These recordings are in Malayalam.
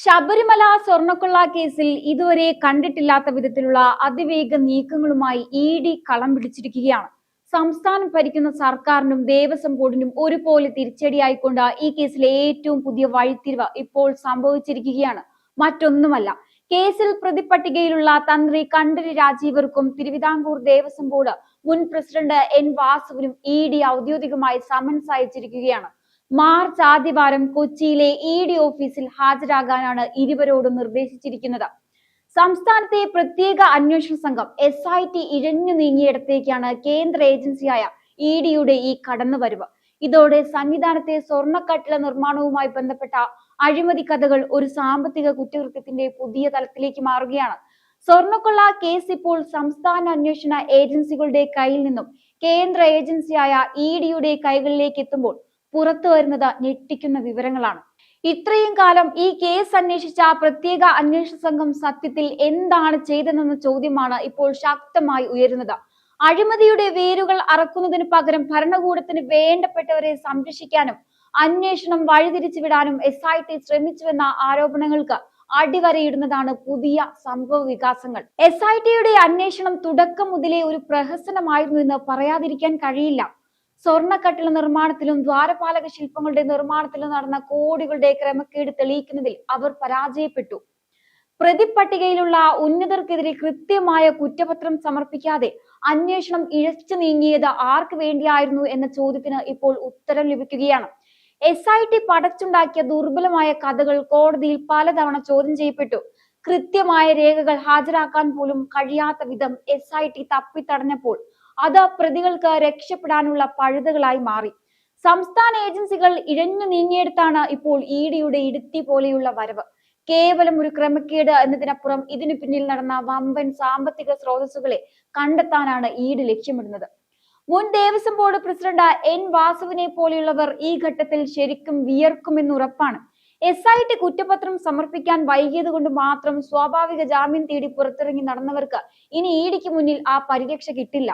ശബരിമല സ്വർണ്ണക്കൊള്ള കേസിൽ ഇതുവരെ കണ്ടിട്ടില്ലാത്ത വിധത്തിലുള്ള അതിവേഗ നീക്കങ്ങളുമായി ഇ.ഡി. കളം പിടിച്ചിരിക്കുകയാണ്. സംസ്ഥാനം ഭരിക്കുന്ന സർക്കാരിനും ദേവസ്വം ബോർഡിനും ഒരുപോലെ തിരിച്ചടിയായിക്കൊണ്ട് ഈ കേസിലെ ഏറ്റവും പുതിയ വഴിത്തിരിവ് ഇപ്പോൾ സംഭവിച്ചിരിക്കുകയാണ്. മറ്റൊന്നുമല്ല, കേസിൽ പ്രതിപട്ടികയിലുള്ള തന്ത്രി കണ്ഠര് രാജീവർക്കും തിരുവിതാംകൂർ ദേവസ്വം ബോർഡ് മുൻ പ്രസിഡന്റ് എൻ വാസുവിനും ഇ.ഡി. ഔദ്യോഗികമായി സമൻസ് അയച്ചിരിക്കുകയാണ്. മാർച്ച് ആദ്യവാരം കൊച്ചിയിലെ ഇ.ഡി. ഓഫീസിൽ ഹാജരാകാനാണ് ഇരുവരോടും നിർദ്ദേശിച്ചിരിക്കുന്നത്. സംസ്ഥാനത്തെ പ്രത്യേക അന്വേഷണ സംഘം SIT ഇഴഞ്ഞു നീങ്ങിയിടത്തേക്കാണ് കേന്ദ്ര ഏജൻസിയായ ഇ.ഡിയുടെ ഈ കടന്നുവരവ്. ഇതോടെ സന്നിധാനത്തെ സ്വർണ്ണക്കട്ടിള നിർമ്മാണവുമായി ബന്ധപ്പെട്ട അഴിമതി കഥകൾ ഒരു സാമ്പത്തിക കുറ്റകൃത്യത്തിന്റെ പുതിയ തലത്തിലേക്ക് മാറുകയാണ്. സ്വർണ്ണക്കൊള്ള കേസ് ഇപ്പോൾ സംസ്ഥാന അന്വേഷണ ഏജൻസികളുടെ കയ്യിൽ നിന്നും കേന്ദ്ര ഏജൻസിയായ ഇ.ഡിയുടെ കൈകളിലേക്ക് എത്തുമ്പോൾ പുറത്തു വരുന്നത് ഞെട്ടിക്കുന്ന വിവരങ്ങളാണ്. ഇത്രയും കാലം ഈ കേസ് അന്വേഷിച്ച പ്രത്യേക അന്വേഷണ സംഘം സത്യത്തിൽ എന്താണ് ചെയ്തതെന്ന ചോദ്യമാണ് ഇപ്പോൾ ശക്തമായി ഉയരുന്നത്. അഴിമതിയുടെ വേരുകൾ അറക്കുന്നതിന് പകരം ഭരണകൂടത്തിന് വേണ്ടപ്പെട്ടവരെ സംരക്ഷിക്കാനും അന്വേഷണം വഴിതിരിച്ചു വിടാനും SIT ശ്രമിച്ചുവെന്ന ആരോപണങ്ങൾക്ക് അടിവരയിടുന്നതാണ് പുതിയ സംഭവ വികാസങ്ങൾ. SITയുടെ അന്വേഷണം തുടക്കം മുതലേ ഒരു പ്രഹസനമായിരുന്നു എന്ന് പറയാതിരിക്കാൻ കഴിയില്ല. സ്വർണ്ണക്കട്ടിള നിർമ്മാണത്തിലും ദ്വാരപാലക ശില്പങ്ങളുടെ നിർമ്മാണത്തിലും നടന്ന കോടികളുടെ ക്രമക്കേട് തെളിയിക്കുന്നതിൽ അവർ പരാജയപ്പെട്ടു. പ്രതിപട്ടികയിലുള്ള ഉന്നതർക്കെതിരെ കൃത്യമായ കുറ്റപത്രം സമർപ്പിക്കാതെ അന്വേഷണം ഇഴച്ചു നീങ്ങിയത് ആർക്ക് വേണ്ടിയായിരുന്നു എന്ന ചോദ്യത്തിന് ഇപ്പോൾ ഉത്തരം ലഭിക്കുകയാണ്. SIT പടച്ചുണ്ടാക്കിയ ദുർബലമായ കഥകൾ കോടതിയിൽ പലതവണ ചോദ്യം ചെയ്യപ്പെട്ടു. കൃത്യമായ രേഖകൾ ഹാജരാക്കാൻ പോലും കഴിയാത്ത വിധം SIT തപ്പിത്തടഞ്ഞപ്പോൾ അത് പ്രതികൾക്ക് രക്ഷപ്പെടാനുള്ള പഴുതുകളായി മാറി. സംസ്ഥാന ഏജൻസികൾ ഇഴഞ്ഞു നീങ്ങിയെടുത്താണ് ഇപ്പോൾ ഇ.ഡിയുടെ ഇടുത്തി പോലെയുള്ള വരവ്. കേവലം ഒരു ക്രമക്കേട് എന്നതിനപ്പുറം ഇതിനു പിന്നിൽ നടന്ന വമ്പൻ സാമ്പത്തിക സ്രോതസ്സുകളെ കണ്ടെത്താനാണ് ഇ.ഡി ലക്ഷ്യമിടുന്നത്. മുൻ ദേവസ്വം ബോർഡ് പ്രസിഡന്റ് എൻ വാസുവിനെ പോലെയുള്ളവർ ഈ ഘട്ടത്തിൽ ശരിക്കും വിയർക്കുമെന്നുറപ്പാണ്. SIT കുറ്റപത്രം സമർപ്പിക്കാൻ വൈകിയത് കൊണ്ട് മാത്രം സ്വാഭാവിക ജാമ്യം തേടി പുറത്തിറങ്ങി നടന്നവർക്ക് ഇനി ഇ.ഡിക്ക് മുന്നിൽ ആ പരിരക്ഷ കിട്ടില്ല.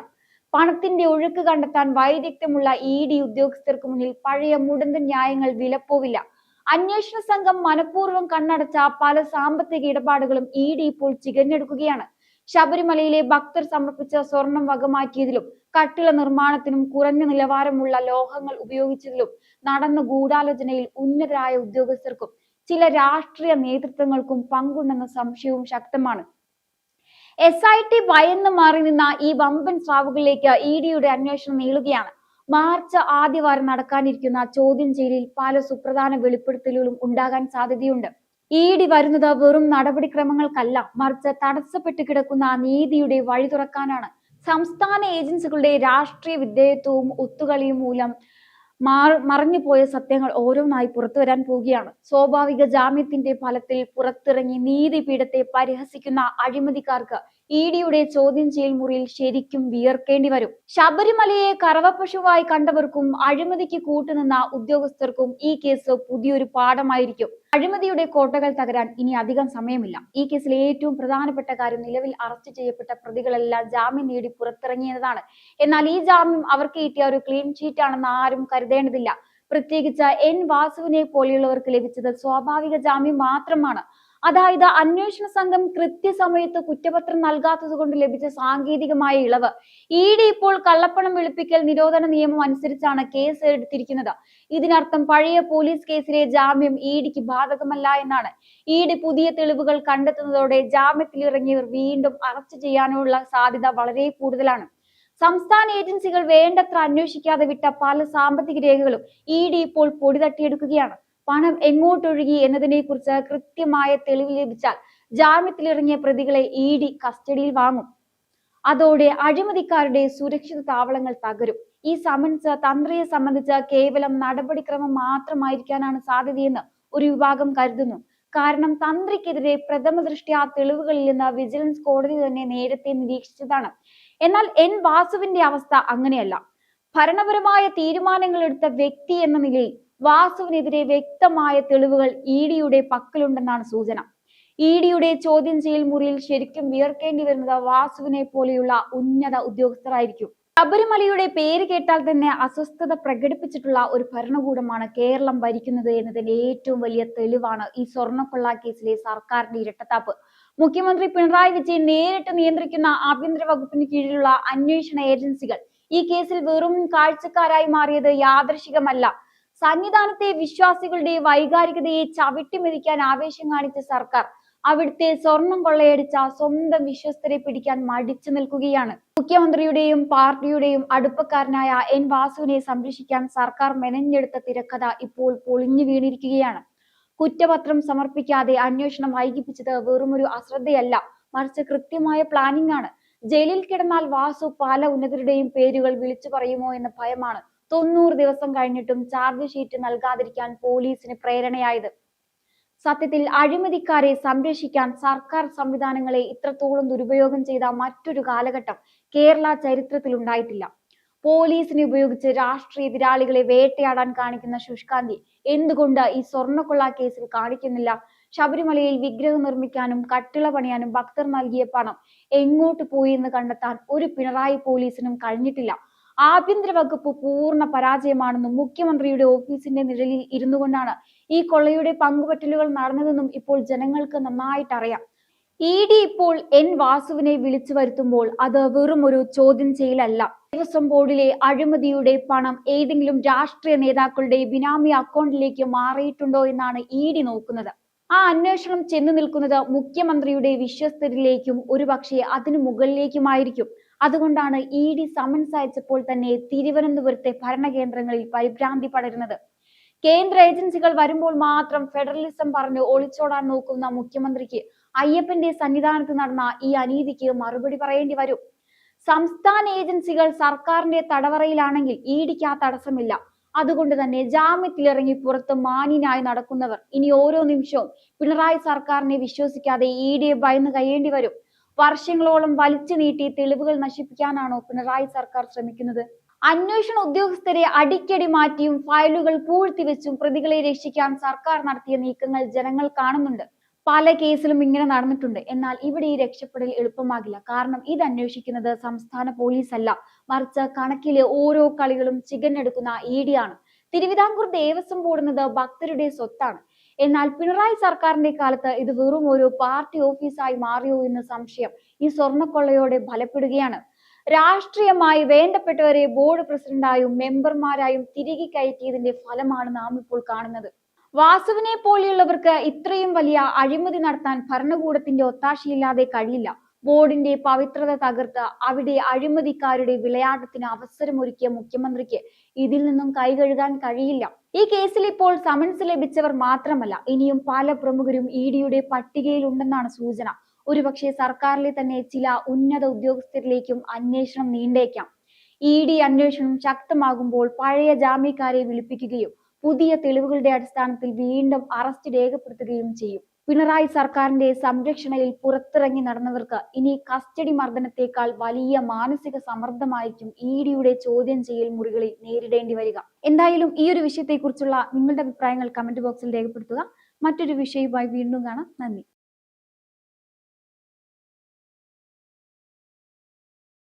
പണത്തിന്റെ ഒഴുക്ക് കണ്ടെത്താൻ വൈദഗ്ധ്യമുള്ള ഇ.ഡി ഉദ്യോഗസ്ഥർക്ക് മുന്നിൽ പഴയ മുടന്തൻ ന്യായങ്ങൾ വിലപ്പോവില്ല. അന്വേഷണ സംഘം മനഃപൂർവ്വം കണ്ണടച്ച പല സാമ്പത്തിക ഇടപാടുകളും ഇ.ഡി ഇപ്പോൾ ചികഞ്ഞെടുക്കുകയാണ്. ശബരിമലയിലെ ഭക്തർ സമർപ്പിച്ച സ്വർണം വകമാറ്റിയതിലും കട്ടിള നിർമ്മാണത്തിനും കുറഞ്ഞ നിലവാരമുള്ള ലോഹങ്ങൾ ഉപയോഗിച്ചതിലും നടന്ന ഗൂഢാലോചനയിൽ ഉന്നതരായ ഉദ്യോഗസ്ഥർക്കും ചില രാഷ്ട്രീയ നേതൃത്വങ്ങൾക്കും പങ്കുണ്ടെന്ന സംശയവും ശക്തമാണ്. SIT ഭയന്ന് മാറി നിന്ന ഈ വമ്പൻ സ്രാവുകളിലേക്ക് ഇ.ഡിയുടെ അന്വേഷണം നീളുകയാണ്. മാർച്ച് ആദ്യവാരം നടക്കാനിരിക്കുന്ന ചോദ്യം ചെയ്യലിൽ പല സുപ്രധാന വെളിപ്പെടുത്തലുകളും ഉണ്ടാകാൻ സാധ്യതയുണ്ട്. ഇ.ഡി വരുന്നത് വെറും നടപടിക്രമങ്ങൾക്കല്ല, മറിച്ച് തടസ്സപ്പെട്ടു കിടക്കുന്ന നീതിയുടെ വഴി തുറക്കാനാണ്. സംസ്ഥാന ഏജൻസികളുടെ രാഷ്ട്രീയ വിധേയത്വവും ഒത്തുകളിയും മൂലം മറഞ്ഞുപോയ സത്യങ്ങൾ ഓരോന്നായി പുറത്തു വരാൻ പോവുകയാണ്. സ്വാഭാവിക ജാമ്യത്തിന്റെ ഫലത്തിൽ പുറത്തിറങ്ങി നീതിപീഠത്തെ പരിഹസിക്കുന്ന അഴിമതിക്കാർക്ക് ഇ.ഡിയുടെ ചോദ്യം ചെയ്യൽ മുറിയിൽ ശരിക്കും വിയർക്കേണ്ടി വരും. ശബരിമലയെ കറവപ്പശുവായി കണ്ടവർക്കും അഴിമതിക്ക് കൂട്ടുനിന്ന ഉദ്യോഗസ്ഥർക്കും ഈ കേസ് പുതിയൊരു പാഠമായിരിക്കും. അഴിമതിയുടെ കോട്ടകൾ തകരാൻ ഇനി അധികം സമയമില്ല. ഈ കേസിലെ ഏറ്റവും പ്രധാനപ്പെട്ട കാര്യം നിലവിൽ അറസ്റ്റ് ചെയ്യപ്പെട്ട പ്രതികളെല്ലാം ജാമ്യം നേടി പുറത്തിറങ്ങിയതാണ്. എന്നാൽ ഈ ജാമ്യം അവർക്ക് കിട്ടിയ ഒരു ക്ലീൻ ഷീറ്റ് ആണെന്ന് ആരും കരുതേണ്ടതില്ല. പ്രത്യേകിച്ച് എൻ വാസുവിനെ പോലെയുള്ളവർക്ക് ലഭിച്ചത് സ്വാഭാവിക ജാമ്യം മാത്രമാണ്. അതായത് അന്വേഷണ സംഘം കൃത്യസമയത്ത് കുറ്റപത്രം നൽകാത്തത് കൊണ്ട് ലഭിച്ച സാങ്കേതികമായ ഇളവ്. ഇ.ഡി ഇപ്പോൾ കള്ളപ്പണം വെളുപ്പിക്കൽ നിരോധന നിയമം അനുസരിച്ചാണ് കേസ് എടുത്തിരിക്കുന്നത്. ഇതിനർത്ഥം പഴയ പോലീസ് കേസിലെ ജാമ്യം ഇ.ഡിക്ക് ബാധകമല്ല എന്നാണ്. ഇ.ഡി പുതിയ തെളിവുകൾ കണ്ടെത്തുന്നതോടെ ജാമ്യത്തിലിറങ്ങിയവർ വീണ്ടും അറസ്റ്റ് ചെയ്യാനുള്ള സാധ്യത വളരെ കൂടുതലാണ്. സംസ്ഥാന ഏജൻസികൾ വേണ്ടത്ര അന്വേഷിക്കാതെ വിട്ട പല സാമ്പത്തിക രേഖകളും ഇ.ഡി ഇപ്പോൾ പൊടി തട്ടിയെടുക്കുകയാണ്. പണം എങ്ങോട്ടൊഴുകി എന്നതിനെ കുറിച്ച് കൃത്യമായ തെളിവ് ലഭിച്ചാൽ ജാമ്യത്തിലിറങ്ങിയ പ്രതികളെ ഇ.ഡി കസ്റ്റഡിയിൽ വാങ്ങും. അതോടെ അഴിമതിക്കാരുടെ സുരക്ഷിത താവളങ്ങൾ തകരും. ഈ സമൻസ് തന്ത്രിയെ സംബന്ധിച്ച് കേവലം നടപടിക്രമം മാത്രമായിരിക്കാനാണ് സാധ്യതയെന്ന് ഒരു വിഭാഗം കരുതുന്നു. കാരണം തന്ത്രിക്കെതിരെ പ്രഥമ ദൃഷ്ട്യാ തെളിവുകളില്ലെന്ന് വിജിലൻസ് കോടതി തന്നെ നേരത്തെ നിരീക്ഷിച്ചതാണ്. എന്നാൽ എൻ വാസുവിന്റെ അവസ്ഥ അങ്ങനെയല്ല. ഭരണപരമായ തീരുമാനങ്ങൾ എടുത്ത വ്യക്തി എന്ന നിലയിൽ വാസുവിനെതിരെ വ്യക്തമായ തെളിവുകൾ ഇ.ഡിയുടെ പക്കലുണ്ടെന്നാണ് സൂചന. ഇ.ഡിയുടെ ചോദ്യം ചെയ്യൽ മുറിയിൽ ശരിക്കും വിയർക്കേണ്ടി വരുന്നത് വാസുവിനെ പോലെയുള്ള ഉന്നത ഉദ്യോഗസ്ഥരായിരിക്കും. ശബരിമലയുടെ പേര് കേട്ടാൽ തന്നെ അസ്വസ്ഥത പ്രകടിപ്പിച്ചിട്ടുള്ള ഒരു ഭരണകൂടമാണ് കേരളം ഭരിക്കുന്നത് എന്നതിന്റെ ഏറ്റവും വലിയ തെളിവാണ് ഈ സ്വർണ്ണക്കൊള്ള കേസിലെ സർക്കാരിന്റെ ഇരട്ടത്താപ്പ്. മുഖ്യമന്ത്രി പിണറായി വിജയൻ നേരിട്ട് നിയന്ത്രിക്കുന്ന ആഭ്യന്തര വകുപ്പിന് കീഴിലുള്ള അന്വേഷണ ഏജൻസികൾ ഈ കേസിൽ വെറും കാഴ്ചക്കാരായി മാറിയത് യാദൃശികമല്ല. സന്നിധാനത്തെ വിശ്വാസികളുടെ വൈകാരികതയെ ചവിട്ടിമെതിക്കാൻ ആവേശം കാണിച്ച സർക്കാർ അവിടുത്തെ സ്വർണം കൊള്ളയടിച്ച സ്വന്തം വിശ്വസ്തരെ പിടിക്കാൻ മടിച്ചു നിൽക്കുകയാണ്. മുഖ്യമന്ത്രിയുടെയും പാർട്ടിയുടെയും അടുപ്പക്കാരനായ എൻ വാസുവിനെ സംരക്ഷിക്കാൻ സർക്കാർ മെനഞ്ഞെടുത്ത തിരക്കഥ ഇപ്പോൾ പൊളിഞ്ഞു വീണിരിക്കുകയാണ്. കുറ്റപത്രം സമർപ്പിക്കാതെ അന്വേഷണം വൈകിപ്പിച്ചത് വെറുമൊരു അശ്രദ്ധയല്ല, മറിച്ച് കൃത്യമായ പ്ലാനിംഗ് ആണ്. ജയിലിൽ കിടന്നാൽ വാസു പല ഉന്നതരുടെയും പേരുകൾ വിളിച്ചു പറയുമോ എന്ന ഭയമാണ് 90 ദിവസം കഴിഞ്ഞിട്ടും ചാർജ് ഷീറ്റ് നൽകാതിരിക്കാൻ പോലീസിന് പ്രേരണയായത്. സത്യത്തിൽ അഴിമതിക്കാരെ സംരക്ഷിക്കാൻ സർക്കാർ സംവിധാനങ്ങളെ ഇത്രത്തോളം ദുരുപയോഗം ചെയ്ത മറ്റൊരു കാലഘട്ടം കേരള ചരിത്രത്തിൽ ഉണ്ടായിട്ടില്ല. പോലീസിനെ ഉപയോഗിച്ച് രാഷ്ട്രീയ എതിരാളികളെ വേട്ടയാടാൻ കാണിക്കുന്ന ശുഷ്കാന്തി എന്തുകൊണ്ട് ഈ സ്വർണ്ണക്കൊള്ള കേസിൽ കാണിക്കുന്നില്ല? ശബരിമലയിൽ വിഗ്രഹം നിർമ്മിക്കാനും കട്ടിള പണിയാനും ഭക്തർ നൽകിയ പണം എങ്ങോട്ട് പോയി എന്ന് കണ്ടെത്താൻ ഒരു പിണറായി പോലീസിനും കഴിഞ്ഞിട്ടില്ല. ആഭ്യന്തര വകുപ്പ് പൂർണ്ണ പരാജയമാണെന്നും മുഖ്യമന്ത്രിയുടെ ഓഫീസിന്റെ നിഴലിൽ ഇരുന്നു കൊണ്ടാണ് ഈ കൊള്ളയുടെ പങ്കുപറ്റലുകൾ നടന്നതെന്നും ഇപ്പോൾ ജനങ്ങൾക്ക് നന്നായിട്ട് അറിയാം. ED ഇപ്പോൾ എൻ വാസുവിനെ വിളിച്ചു വരുത്തുമ്പോൾ അത് വെറും ഒരു ചോദ്യം ചെയ്യലല്ല. ദേവസ്വം ബോർഡിലെ അഴിമതിയുടെ പണം ഏതെങ്കിലും രാഷ്ട്രീയ നേതാക്കളുടെ ബിനാമി അക്കൗണ്ടിലേക്ക് മാറിയിട്ടുണ്ടോ എന്നാണ് ED നോക്കുന്നത്. ആ അന്വേഷണം ചെന്നു നിൽക്കുന്നത് മുഖ്യമന്ത്രിയുടെ വിശ്വസ്തരിലേക്കും ഒരുപക്ഷെ അതിനു മുകളിലേക്കുമായിരിക്കും. അതുകൊണ്ടാണ് ED സമൻസ് അയച്ചപ്പോൾ തന്നെ തിരുവനന്തപുരത്തെ ഭരണകേന്ദ്രങ്ങളിൽ പരിഭ്രാന്തി പടരുന്നത്. കേന്ദ്ര ഏജൻസികൾ വരുമ്പോൾ മാത്രം ഫെഡറലിസം പറഞ്ഞ് ഒളിച്ചോടാൻ നോക്കുന്ന മുഖ്യമന്ത്രിക്ക് അയ്യപ്പന്റെ സന്നിധാനത്ത് നടന്ന ഈ അനീതിക്ക് മറുപടി പറയേണ്ടി വരും. സംസ്ഥാന ഏജൻസികൾ സർക്കാരിന്റെ തടവറയിലാണെങ്കിൽ EDക്ക് ആ തടസ്സമില്ല. അതുകൊണ്ട് തന്നെ ജാമ്യത്തിലിറങ്ങി പുറത്ത് മാന്യനായി നടക്കുന്നവർ ഇനി ഓരോ നിമിഷവും പിണറായി സർക്കാരിനെ വിശ്വസിക്കാതെ EDയെ ഭയന്ന് കഴിയേണ്ടി വരും. വർഷങ്ങളോളം വലിച്ചു നീട്ടി തെളിവുകൾ നശിപ്പിക്കാനാണോ പിണറായി സർക്കാർ ശ്രമിക്കുന്നത്? അന്വേഷണ ഉദ്യോഗസ്ഥരെ അടിക്കടി മാറ്റിയും ഫയലുകൾ പൂഴ്ത്തിവെച്ചും പ്രതികളെ രക്ഷിക്കാൻ സർക്കാർ നടത്തിയ നീക്കങ്ങൾ ജനങ്ങൾ കാണുന്നുണ്ട്. പല കേസിലും ഇങ്ങനെ നടന്നിട്ടുണ്ട്. എന്നാൽ ഇവിടെ ഈ രക്ഷപ്പെടൽ എളുപ്പമാകില്ല. കാരണം ഇത് അന്വേഷിക്കുന്നത് സംസ്ഥാന പോലീസ് അല്ല, മറിച്ച് കണക്കിലെ ഓരോ കളികളും ചികഞ്ഞെടുക്കുന്ന ED ആണ്. തിരുവിതാംകൂർ ദേവസ്വം ബോർഡ് എന്നത് ഭക്തരുടെ സ്വത്താണ്. എന്നാൽ പിണറായി സർക്കാരിന്റെ കാലത്ത് ഇത് വെറും ഒരു പാർട്ടി ഓഫീസായി മാറിയോ എന്ന സംശയം ഈ സ്വർണ്ണക്കൊള്ളയോടെ ബലപ്പെടുകയാണ്. രാഷ്ട്രീയമായി വേണ്ടപ്പെട്ടവരെ ബോർഡ് പ്രസിഡന്റായും മെമ്പർമാരായും തിരികെ കയറ്റിയതിന്റെ ഫലമാണ് നാം ഇപ്പോൾ കാണുന്നത്. വാസുവിനെ പോലെയുള്ളവർക്ക് ഇത്രയും വലിയ അഴിമതി നടത്താൻ ഭരണകൂടത്തിന്റെ ഒത്താശയില്ലാതെ കഴിയില്ല. ബോർഡിന്റെ പവിത്രത തകർത്ത് അവിടെ അഴിമതിക്കാരുടെ വിളയാട്ടത്തിന് അവസരമൊരുക്കിയ മുഖ്യമന്ത്രിക്ക് ഇതിൽ നിന്നും കൈകഴുകാൻ കഴിയില്ല. ഈ കേസിൽ ഇപ്പോൾ സമൻസ് ലഭിച്ചവർ മാത്രമല്ല, ഇനിയും പല പ്രമുഖരും EDയുടെ പട്ടികയിൽ ഉണ്ടെന്നാണ് സൂചന. ഒരുപക്ഷെ സർക്കാരിലെ തന്നെ ചില ഉന്നത ഉദ്യോഗസ്ഥരിലേക്കും അന്വേഷണം നീണ്ടേക്കാം. ED അന്വേഷണം ശക്തമാകുമ്പോൾ പഴയ ജാമ്യക്കാരെ വിളിപ്പിക്കുകയും പുതിയ തെളിവുകളുടെ അടിസ്ഥാനത്തിൽ വീണ്ടും അറസ്റ്റ് രേഖപ്പെടുത്തുകയും ചെയ്യും. പിണറായി സർക്കാരിന്റെ സംരക്ഷണയിൽ പുറത്തിറങ്ങി നടന്നവർക്ക് ഇനി കസ്റ്റഡി മർദ്ദനത്തെക്കാൾ വലിയ മാനസിക സമ്മർദ്ദമായിരിക്കും EDയുടെ ചോദ്യം ചെയ്യൽ മുറികളിൽ നേരിടേണ്ടി വരിക. എന്തായാലും ഈ ഒരു വിഷയത്തെക്കുറിച്ചുള്ള നിങ്ങളുടെ അഭിപ്രായങ്ങൾ കമന്റ് ബോക്സിൽ രേഖപ്പെടുത്തുക. മറ്റൊരു വിഷയവുമായി വീണ്ടും കാണാം. നന്ദി.